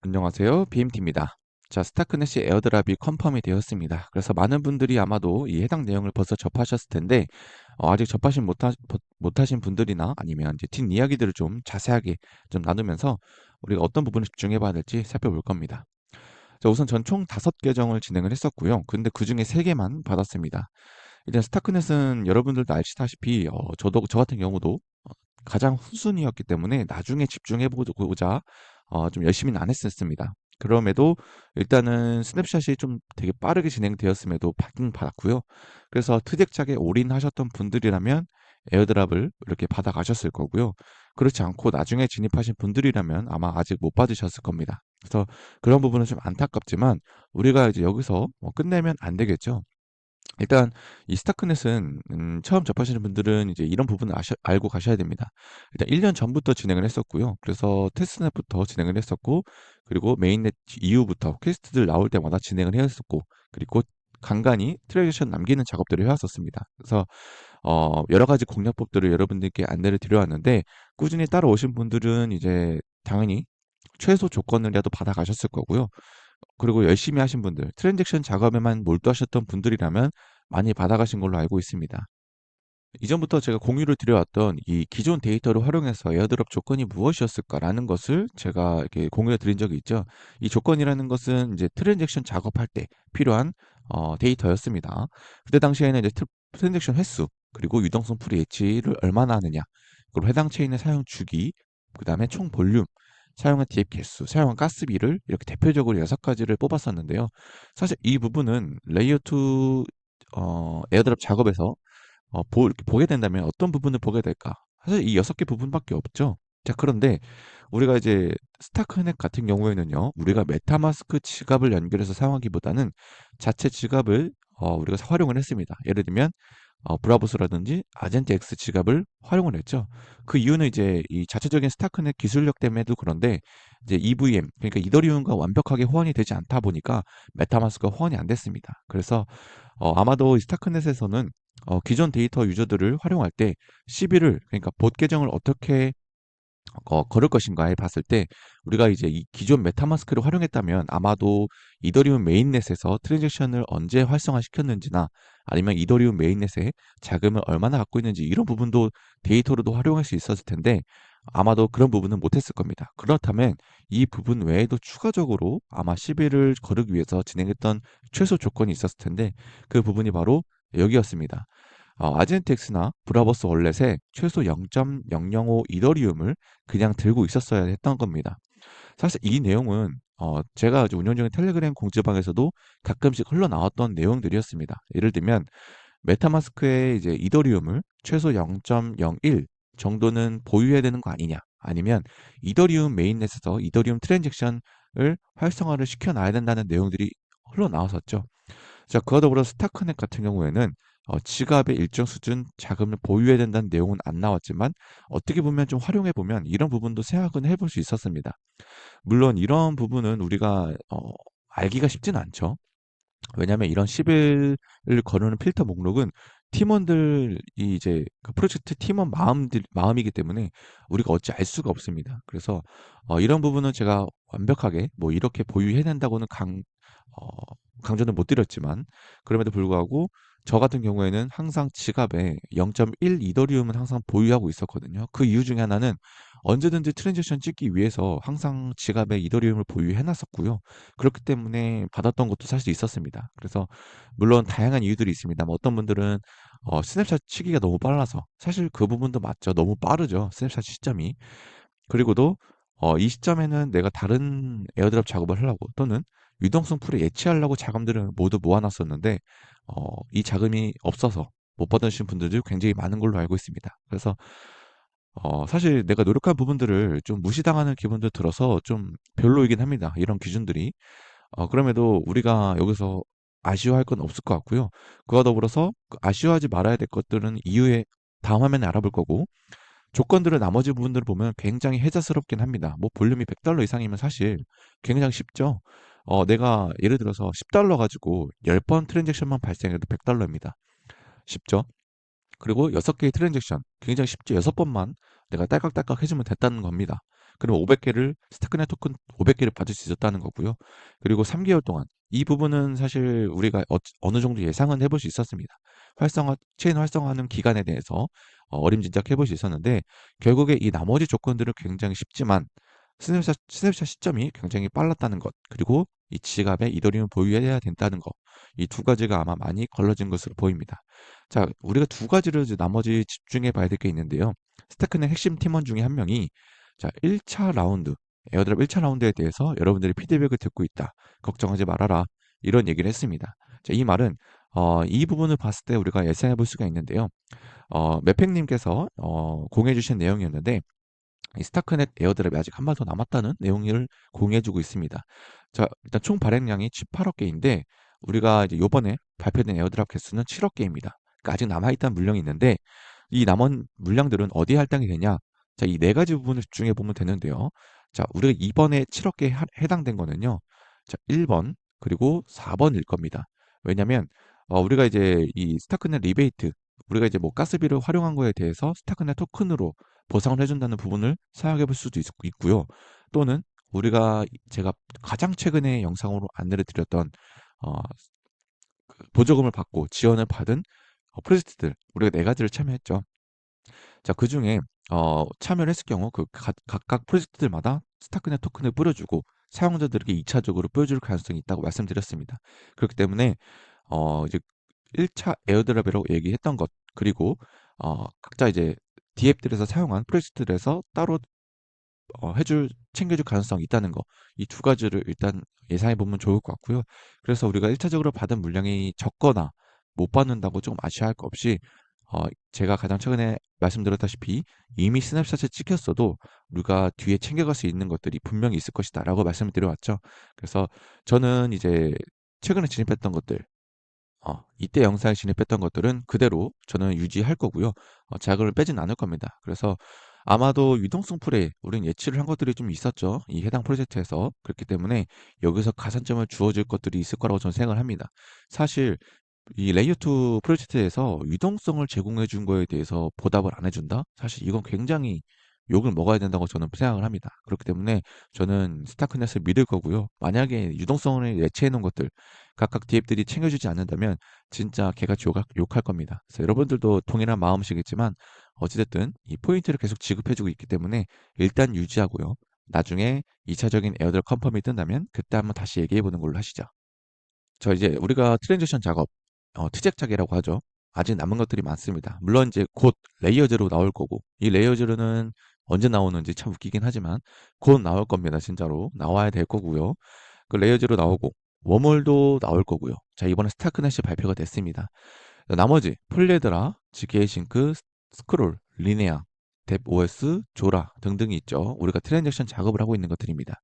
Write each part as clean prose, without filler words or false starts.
안녕하세요. BMT입니다. 자, 스타크넷이 에어드랍이 컨펌이 되었습니다. 그래서 많은 분들이 아마도 이 해당 내용을 벌써 접하셨을 텐데, 아직 접하신 못하신 분들이나 아니면 이제 뒷이야기들을 좀 자세하게 좀 나누면서 우리가 어떤 부분을 집중해 봐야 될지 살펴볼 겁니다. 자, 우선 전 총 5계정을 진행을 했었고요. 근데 그 중에 3개만 받았습니다. 일단 스타크넷은 여러분들도 아시다시피, 저 같은 경우도 가장 후순위였기 때문에 나중에 집중해 보자 좀 열심히는 안 했었습니다. 그럼에도 일단은 스냅샷이 좀 되게 빠르게 진행되었음에도 받긴 받았고요. 그래서 트젝작에 올인하셨던 분들이라면 에어드랍을 이렇게 받아가셨을 거고요. 그렇지 않고 나중에 진입하신 분들이라면 아마 아직 못 받으셨을 겁니다. 그래서 그런 부분은 좀 안타깝지만 우리가 이제 여기서 끝내면 안 되겠죠. 일단 이 스타크넷은 처음 접하시는 분들은 이제 이런 부분을 알고 가셔야 됩니다. 일단 1년 전부터 진행을 했었고요. 그래서 테스트넷부터 진행을 했었고, 그리고 메인넷 이후부터 퀘스트들 나올 때마다 진행을 했었고, 그리고 간간히 트레이션 남기는 작업들을 해왔었습니다. 그래서 여러 가지 공략법들을 여러분들께 안내를 드려왔는데, 꾸준히 따라오신 분들은 이제 당연히 최소 조건을라도 받아가셨을 거고요. 그리고 열심히 하신 분들, 트랜잭션 작업에만 몰두하셨던 분들이라면 많이 받아가신 걸로 알고 있습니다. 이전부터 제가 공유를 드려왔던 이 기존 데이터를 활용해서 에어드롭 조건이 무엇이었을까라는 것을 제가 이렇게 공유해 드린 적이 있죠. 이 조건이라는 것은 이제 트랜잭션 작업할 때 필요한 데이터였습니다. 그때 당시에는 이제 트랜잭션 횟수, 그리고 유동성 풀이 예치를 얼마나 하느냐, 그리고 해당 체인의 사용 주기, 그 다음에 총 볼륨, 사용한 TF 개수, 사용한 가스비를 이렇게 대표적으로 6가지를 뽑았었는데요. 사실 이 부분은 레이어 2 에어드롭 작업에서 이렇게 보게 된다면 어떤 부분을 보게 될까? 사실 이 6개 부분밖에 없죠. 자, 그런데 우리가 이제 스타크넷 같은 경우에는요, 우리가 메타마스크 지갑을 연결해서 사용하기보다는 자체 지갑을 우리가 활용을 했습니다. 예를 들면 브라보스라든지 아젠트 X 지갑을 활용을 했죠. 그 이유는 이제 이 자체적인 스타크넷 기술력 때문에도 그런데 이제 EVM, 그러니까 이더리움과 완벽하게 호환이 되지 않다 보니까 메타마스크가 호환이 안 됐습니다. 그래서 아마도 이 스타크넷에서는 기존 데이터 유저들을 활용할 때 시비를, 그러니까 봇 계정을 어떻게 걸을 것인가에 봤을 때 우리가 이제 이 기존 메타마스크를 활용했다면 아마도 이더리움 메인넷에서 트랜잭션을 언제 활성화시켰는지나 아니면 이더리움 메인넷에 자금을 얼마나 갖고 있는지 이런 부분도 데이터로도 활용할 수 있었을 텐데 아마도 그런 부분은 못했을 겁니다. 그렇다면 이 부분 외에도 추가적으로 아마 시비를 거르기 위해서 진행했던 최소 조건이 있었을 텐데 그 부분이 바로 여기였습니다. 아젠텍스나 브라보스 월렛에 최소 0.005 이더리움을 그냥 들고 있었어야 했던 겁니다. 사실 이 내용은 제가 이제 운영 중인 텔레그램 공지방에서도 가끔씩 흘러나왔던 내용들이었습니다. 예를 들면 메타마스크에 이제 이더리움을 최소 0.01 정도는 보유해야 되는 거 아니냐? 아니면 이더리움 메인넷에서 이더리움 트랜잭션을 활성화를 시켜놔야 된다는 내용들이 흘러나왔었죠. 자, 그와 더불어 스타크넷 같은 경우에는 지갑의 일정 수준 자금을 보유해야 된다는 내용은 안 나왔지만 어떻게 보면 좀 활용해 보면 이런 부분도 생각은 해볼 수 있었습니다. 물론 이런 부분은 우리가 알기가 쉽진 않죠. 왜냐하면 이런 10일을 거르는 필터 목록은 팀원들이 이제 그 프로젝트 팀원 마음이기 때문에 우리가 어찌 알 수가 없습니다. 그래서 이런 부분은 제가 완벽하게 뭐 이렇게 보유해야 된다고는 어, 강조는 못 드렸지만 그럼에도 불구하고 저 같은 경우에는 항상 지갑에 0.1 이더리움은 항상 보유하고 있었거든요. 그 이유 중에 하나는 언제든지 트랜지션 찍기 위해서 항상 지갑에 이더리움을 보유해 놨었고요. 그렇기 때문에 받았던 것도 사실 있었습니다. 그래서 물론 다양한 이유들이 있습니다만 어떤 분들은 스냅샷 치기가 너무 빨라서 사실 그 부분도 맞죠. 너무 빠르죠. 스냅샷 시점이. 그리고도 이 시점에는 내가 다른 에어드랍 작업을 하려고 또는 유동성 풀을 예치하려고 자금들을 모두 모아놨었는데 이 자금이 없어서 못 받으신 분들도 굉장히 많은 걸로 알고 있습니다. 그래서 사실 내가 노력한 부분들을 좀 무시당하는 기분도 들어서 좀 별로이긴 합니다. 이런 기준들이. 그럼에도 우리가 여기서 아쉬워할 건 없을 것 같고요. 그와 더불어서 그 아쉬워하지 말아야 될 것들은 이후에 다음 화면에 알아볼 거고 조건들을 나머지 부분들을 보면 굉장히 혜자스럽긴 합니다. 뭐 볼륨이 $100 이상이면 사실 굉장히 쉽죠. 내가 예를 들어서 $10 가지고 10번 트랜잭션만 발생해도 $100입니다. 쉽죠. 그리고 6개의 트랜잭션 굉장히 쉽죠. 6번만 내가 딸깍딸깍 해주면 됐다는 겁니다. 그럼 500개를 스타크넷 토큰 500개를 받을 수 있었다는 거고요. 그리고 3개월 동안 이 부분은 사실 우리가 어느 정도 예상은 해볼 수 있었습니다. 체인 활성화하는 기간에 대해서 어림짐작 해볼 수 있었는데 결국에 이 나머지 조건들은 굉장히 쉽지만 스냅샷 시점이 굉장히 빨랐다는 것, 그리고 이 지갑에 이더리움 보유해야 된다는 것, 이 두 가지가 아마 많이 걸러진 것으로 보입니다. 자, 우리가 두 가지를 이제 나머지 집중해 봐야 될 게 있는데요. 스타크넷 핵심 팀원 중에 한 명이 자, 1차 라운드, 에어드랍 1차 라운드에 대해서 여러분들이 피드백을 듣고 있다. 걱정하지 말아라. 이런 얘기를 했습니다. 자, 이 말은 이 부분을 봤을 때 우리가 예상해 볼 수가 있는데요. 매팽님께서 공유해 주신 내용이었는데 이 스타크넷 에어드랍이 아직 한 발 더 남았다는 내용을 공유해주고 있습니다. 자, 일단 총 발행량이 18억 개인데 우리가 이제 요번에 발표된 에어드랍 개수는 7억 개입니다. 그러니까 아직 남아있다는 물량이 있는데 이 남은 물량들은 어디에 할당이 되냐? 자, 이 네 가지 부분을 집중해 보면 되는데요. 자, 우리가 이번에 7억 개에 해당된 거는요. 자, 1번 그리고 4번일 겁니다. 왜냐면 우리가 이제 이 스타크넷 리베이트 우리가 이제 뭐 가스비를 활용한 거에 대해서 스타크넷 토큰으로 보상을 해준다는 부분을 사용해 볼 수도 있고요. 또는 제가 가장 최근에 영상으로 안내를 드렸던 어, 그 보조금을 받고 지원을 받은 프로젝트들 우리가 네 가지를 참여했죠. 자, 그중에 참여를 했을 경우 그 각각 프로젝트들마다 스타크넷 토큰을 뿌려주고 사용자들에게 2차적으로 뿌려줄 가능성이 있다고 말씀드렸습니다. 그렇기 때문에 이제 1차 에어드랍이라고 얘기했던 것, 그리고 각자 이제 디앱들에서 사용한 프로젝트들에서 따로 챙겨줄 가능성이 있다는 거, 이 두 가지를 일단 예상해 보면 좋을 것 같고요. 그래서 우리가 1차적으로 받은 물량이 적거나 못 받는다고 조금 아쉬워할 거 없이 제가 가장 최근에 말씀드렸다시피 이미 스냅샷에 찍혔어도 우리가 뒤에 챙겨갈 수 있는 것들이 분명히 있을 것이다라고 말씀을 드려왔죠. 그래서 저는 이제 최근에 진입했던 것들, 이때 영상에 진입했던 것들은 그대로 저는 유지할 거고요. 자극을 빼진 않을 겁니다. 그래서 아마도 유동성 풀에 우리는 예치를 한 것들이 좀 있었죠. 이 해당 프로젝트에서. 그렇기 때문에 여기서 가산점을 주어질 것들이 있을 거라고 저는 생각을 합니다. 사실 이 레이어2 프로젝트에서 유동성을 제공해 준 거에 대해서 보답을 안 해준다? 사실 이건 굉장히 욕을 먹어야 된다고 저는 생각을 합니다. 그렇기 때문에 저는 스타크넷을 믿을 거고요. 만약에 유동성을 예치해 놓은 것들, 각각 디앱들이 챙겨주지 않는다면 진짜 개같이 욕할 겁니다. 그래서 여러분들도 동일한 마음이시겠지만 어찌됐든 이 포인트를 계속 지급해주고 있기 때문에 일단 유지하고요. 나중에 2차적인 에어드랍 컨펌이 뜬다면 그때 한번 다시 얘기해보는 걸로 하시죠. 저 이제 우리가 트랜지션 작업, 트젝작이라고 하죠. 아직 남은 것들이 많습니다. 물론 이제 곧 레이어 제로 나올 거고, 이 레이어 제로는 언제 나오는지 참 웃기긴 하지만 곧 나올 겁니다. 진짜로 나와야 될 거고요. 그 레이어 제로 나오고 웜월도 나올 거고요. 자, 이번에 스타크넷이 발표가 됐습니다. 나머지 폴레드라, 지게이싱크, 스크롤, 리네아, 뎁 OS, 조라 등등이 있죠. 우리가 트랜잭션 작업을 하고 있는 것들입니다.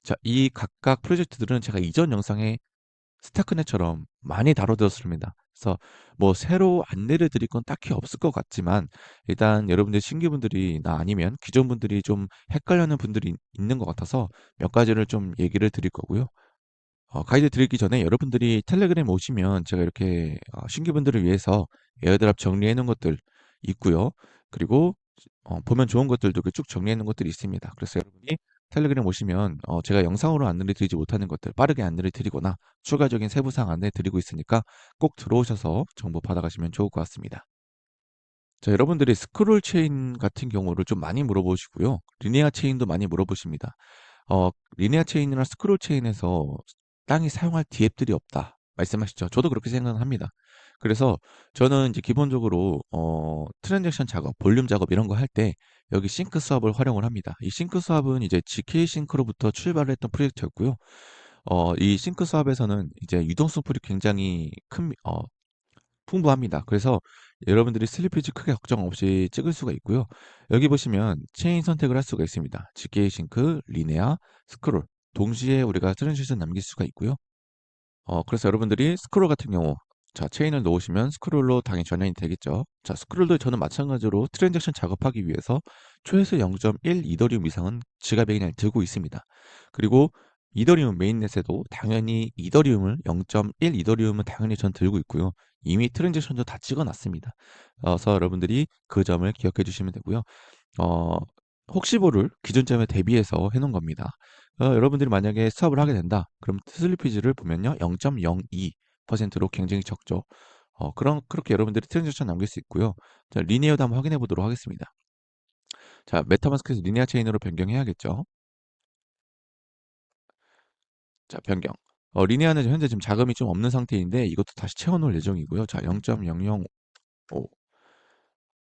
자, 이 각각 프로젝트들은 제가 이전 영상에 스타크넷처럼 많이 다뤄들었습니다. 그래서 뭐 새로 안내를 드릴 건 딱히 없을 것 같지만 일단 여러분들 신규분들이나 아니면 기존 분들이 좀 헷갈려하는 분들이 있는 것 같아서 몇 가지를 좀 얘기를 드릴 거고요. 가이드 드리기 전에 여러분들이 텔레그램 오시면 제가 이렇게 신규분들을 위해서 에어드랍 정리해 놓은 것들 있고요. 그리고 보면 좋은 것들도 이렇게 쭉 정리해 놓은 것들이 있습니다. 그래서 여러분이 텔레그램 오시면 제가 영상으로 안내를 드리지 못하는 것들 빠르게 안내를 드리거나 추가적인 세부사항 안내 드리고 있으니까 꼭 들어오셔서 정보 받아가시면 좋을 것 같습니다. 자, 여러분들이 스크롤 체인 같은 경우를 좀 많이 물어보시고요. 리니아 체인도 많이 물어보십니다. 리니아 체인이나 스크롤 체인에서 땅이 사용할 디앱들이 없다 말씀하시죠. 저도 그렇게 생각을 합니다. 그래서 저는 이제 기본적으로 트랜잭션 작업, 볼륨 작업 이런 거 할 때 여기 싱크 수압을 활용을 합니다. 이 싱크 수압은 이제 GK 싱크로부터 출발을 했던 프로젝트였고요. 이 싱크 수압에서는 이제 유동성 풀이 굉장히 풍부합니다. 그래서 여러분들이 슬리피지 크게 걱정 없이 찍을 수가 있고요. 여기 보시면 체인 선택을 할 수가 있습니다. GK 싱크, 리네아, 스크롤 동시에 우리가 트랜지션 남길 수가 있고요. 그래서 여러분들이 스크롤 같은 경우 자, 체인을 놓으시면 스크롤로 당연히 전환이 되겠죠. 자, 스크롤도 저는 마찬가지로 트랜잭션 작업하기 위해서 최소 0.1 이더리움 이상은 지갑에 그냥 들고 있습니다. 그리고 이더리움 메인넷에도 당연히 이더리움을 0.1 이더리움은 당연히 전 들고 있고요. 이미 트랜잭션도 다 찍어 놨습니다. 그래서 여러분들이 그 점을 기억해 주시면 되고요. 어, 혹시 모를 기준점에 대비해서 해놓은 겁니다. 여러분들이 만약에 스왑을 하게 된다. 그럼 슬리피지를 보면요. 0.02%로 굉장히 적죠. 그렇게 여러분들이 트랜잭션 남길 수 있고요. 자, 리니어도 한번 확인해 보도록 하겠습니다. 자, 메타마스크에서 리니어 체인으로 변경해야겠죠. 자, 변경. 리니어는 현재 지금 자금이 좀 없는 상태인데 이것도 다시 채워놓을 예정이고요. 자, 0.005.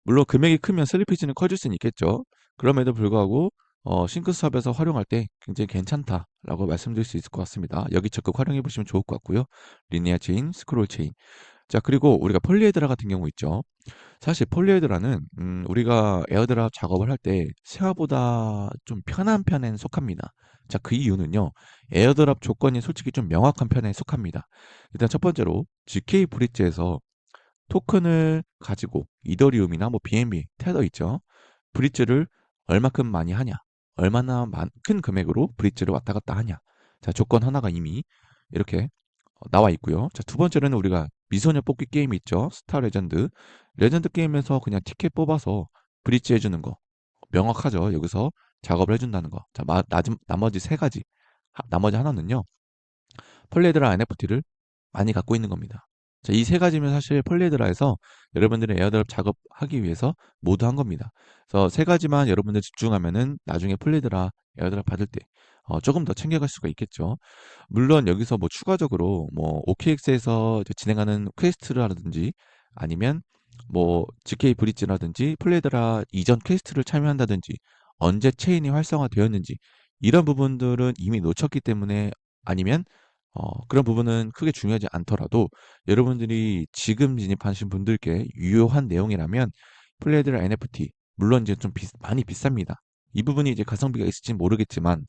물론 금액이 크면 슬리피지는 커질 수는 있겠죠. 그럼에도 불구하고 싱크스합에서 활용할 때 굉장히 괜찮다라고 말씀드릴 수 있을 것 같습니다. 여기 적극 활용해 보시면 좋을 것 같고요. 리니어 체인, 스크롤 체인. 자, 그리고 우리가 폴리헤드라 같은 경우 있죠. 사실 폴리헤드라는 우리가 에어드랍 작업을 할 때 세화보다 좀 편한 편에 속합니다. 자, 그 이유는요. 에어드랍 조건이 솔직히 좀 명확한 편에 속합니다. 일단 첫 번째로 GK 브릿지에서 토큰을 가지고 이더리움이나 뭐 BNB, 테더 있죠. 브릿지를 얼마큼 많이 하냐, 얼마나 큰 금액으로 브릿지를 왔다 갔다 하냐. 자, 조건 하나가 이미 이렇게 나와 있고요. 자, 두 번째로는 우리가 미소녀 뽑기 게임이 있죠. 스타 레전드. 레전드 게임에서 그냥 티켓 뽑아서 브릿지 해주는 거. 명확하죠. 여기서 작업을 해준다는 거. 자, 나머지 세 가지. 나머지 하나는요. 폴리에드라 NFT를 많이 갖고 있는 겁니다. 자, 이 세 가지면 사실 폴리에드라에서 여러분들의 에어드랍 작업하기 위해서 모두 한 겁니다. 그래서 세 가지만 여러분들 집중하면은 나중에 폴리에드라 에어드랍 받을 때 조금 더 챙겨갈 수가 있겠죠. 물론 여기서 뭐 추가적으로 뭐 OKX에서 진행하는 퀘스트라든지 아니면 뭐 GK 브릿지라든지 폴리에드라 이전 퀘스트를 참여한다든지 언제 체인이 활성화되었는지 이런 부분들은 이미 놓쳤기 때문에 아니면 그런 부분은 크게 중요하지 않더라도 여러분들이 지금 진입하신 분들께 유효한 내용이라면 플레이드라 NFT 물론 이제 좀 많이 비쌉니다. 이 부분이 이제 가성비가 있을지 모르겠지만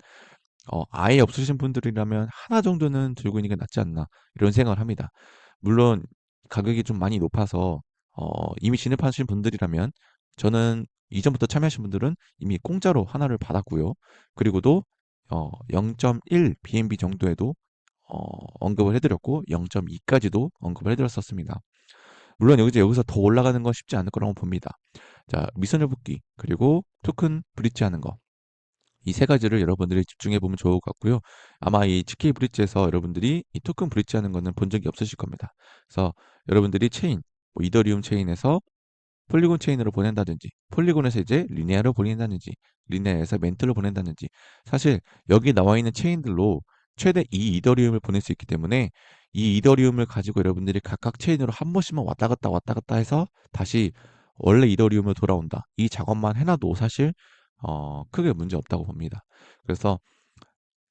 아예 없으신 분들이라면 하나 정도는 들고 있는 게 낫지 않나 이런 생각을 합니다. 물론 가격이 좀 많이 높아서 이미 진입하신 분들이라면 저는 이전부터 참여하신 분들은 이미 공짜로 하나를 받았고요. 그리고도 0.1 BNB 정도에도 언급을 해드렸고 0.2까지도 언급을 해드렸었습니다. 물론 여기서 더 올라가는 건 쉽지 않을 거라고 봅니다. 자, 미소녀 붙기 그리고 토큰 브릿지 하는 거. 이 세 가지를 여러분들이 집중해 보면 좋을 것 같고요. 아마 이 GK 브릿지에서 여러분들이 이 토큰 브릿지 하는 거는 본 적이 없으실 겁니다. 그래서 여러분들이 체인, 뭐 이더리움 체인에서 폴리곤 체인으로 보낸다든지, 폴리곤에서 이제 리네아로 보낸다든지, 리네아에서 멘트로 보낸다든지, 사실 여기 나와 있는 체인들로 최대 2 이더리움을 보낼 수 있기 때문에 이 이더리움을 가지고 여러분들이 각각 체인으로 한 번씩만 왔다 갔다 해서 다시 원래 이더리움으로 돌아온다. 이 작업만 해놔도 사실 크게 문제 없다고 봅니다. 그래서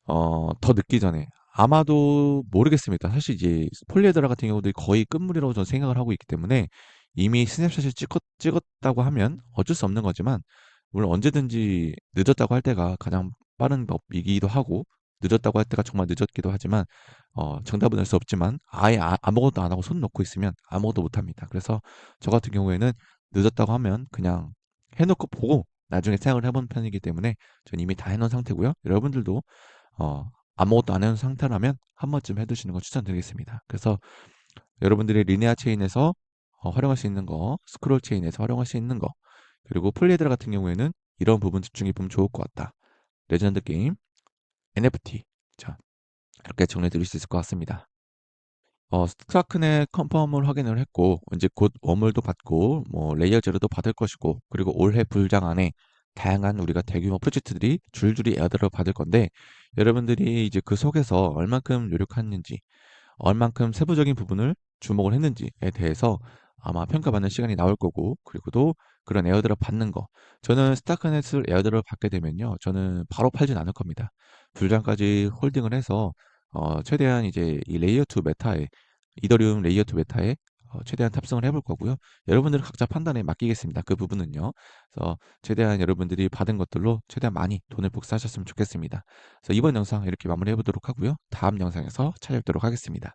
더 늦기 전에 아마도 모르겠습니다. 사실 이제 폴리에드라 같은 경우도 거의 끝물이라고 저는 생각을 하고 있기 때문에 이미 스냅샷을 찍었다고 하면 어쩔 수 없는 거지만 물론 언제든지 늦었다고 할 때가 가장 빠른 법이기도 하고 늦었다고 할 때가 정말 늦었기도 하지만 정답은 알 수 없지만 아예 아무것도 안 하고 손 놓고 있으면 아무것도 못 합니다. 그래서 저 같은 경우에는 늦었다고 하면 그냥 해놓고 보고 나중에 생각을 해본 편이기 때문에 전 이미 다 해놓은 상태고요. 여러분들도 아무것도 안 해놓은 상태라면 한 번쯤 해두시는 거 추천드리겠습니다. 그래서 여러분들의 리니아 체인에서 활용할 수 있는 거, 스크롤 체인에서 활용할 수 있는 거, 그리고 폴리에드라 같은 경우에는 이런 부분 집중해 보면 좋을 것 같다. 레전드 게임, NFT. 자, 이렇게 정리해 드릴 수 있을 것 같습니다. 스타크넷 컨펌을 확인을 했고 이제 곧 웜월도 받고 뭐 레이어 제로도 받을 것이고 그리고 올해 불장 안에 다양한 우리가 대규모 프로젝트들이 줄줄이 에어드랍 받을 건데 여러분들이 이제 그 속에서 얼만큼 노력했는지 얼만큼 세부적인 부분을 주목을 했는지에 대해서 아마 평가받는 시간이 나올 거고 그리고 또 그런 에어드랍 받는 거 저는 스타크넷을 에어드랍 받게 되면요 저는 바로 팔진 않을 겁니다. 불장까지 홀딩을 해서 최대한 이제 이 레이어 2 메타에 이더리움 레이어 2 메타에 최대한 탑승을 해볼 거고요. 여러분들은 각자 판단에 맡기겠습니다. 그 부분은요. 그래서 최대한 여러분들이 받은 것들로 최대한 많이 돈을 복사하셨으면 좋겠습니다. 그래서 이번 영상 이렇게 마무리해 보도록 하고요. 다음 영상에서 찾아뵙도록 하겠습니다.